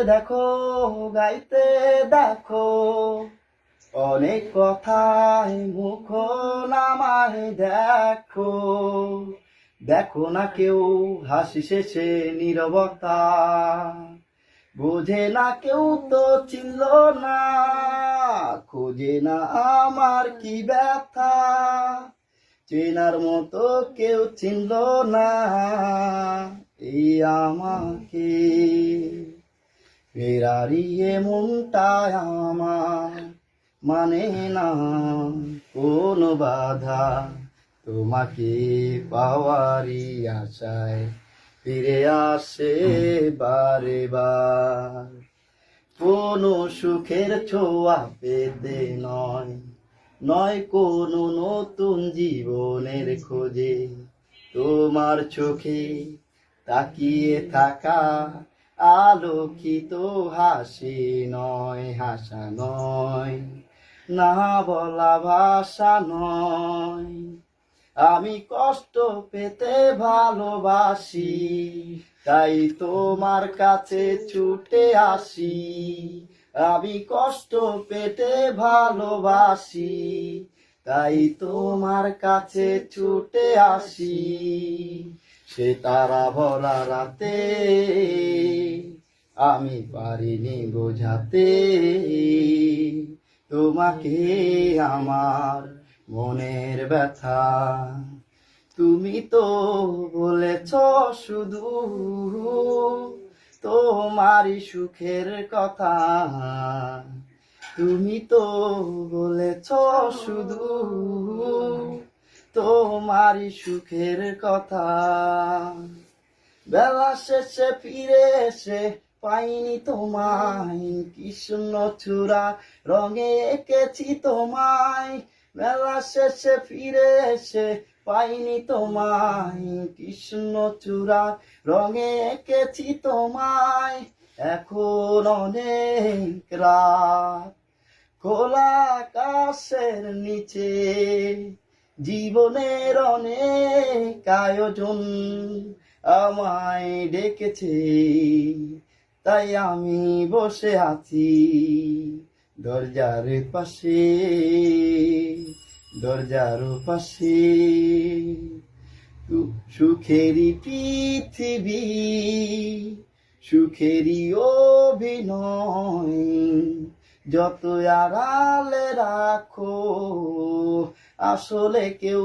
দেখো গাইতে দেখো অনেক কথায় মুখ নামায় দেখো, দেখো না কেউ হাসি শেষে নীরবতা, বোঝে না কেউ তো চিনল না, খোঁজে না আমার কি ব্যথা, চেনার মতো কেউ চিনল না এই আমাকে। ফেরারিয়ে মনটায় আমার মানে না কোনো বাধা, তোমাকে পাওয়ারই আশায় ফিরে আসে বারে বার। কোনো সুখের ছোঁয়া পেতে নয়, নয় কোনো নতুন জীবনের খোঁজে, তোমার চোখে তাকিয়ে থাকা আলোকিত হাসি নয়, হাসা নয়, না বলা ভাষা নয়। আমি কষ্ট পেতে ভালোবাসি, তাই তোমার কাছে ছুটে আসি। আমি কষ্ট পেতে ভালোবাসি, তাই তোমার কাছে ছুটে আসি। সে তারা ভরা রাতে আমি পারিনি বোঝাতে তোমাকে আমার মনের ব্যথা। তুমি তো বলেছ শুধু তোমারই সুখের কথা, তুমি তো বলেছ শুধু তোমারই সুখের কথা। বেলা শেষে ফিরে এসে পাইনি তোমায়, কৃষ্ণ চূড়া রঙে এঁকেছি তোমায়। বেলা শেষে ফিরে এসে পাইনি তোমায়, কৃষ্ণ চূড়া রঙে এঁকেছি তোমায়। এখন অনেক রাত খোলা আকাশের নিচে, জীবনের অনেক আয়োজন আমায় ডেকেছে, তাই আমি বসে আছি দরজার পাশে, দরজার পাশে। সুখেরই পৃথিবী, সুখেরই অভিনয়, যত আড়ালে রাখো আসলে কেউ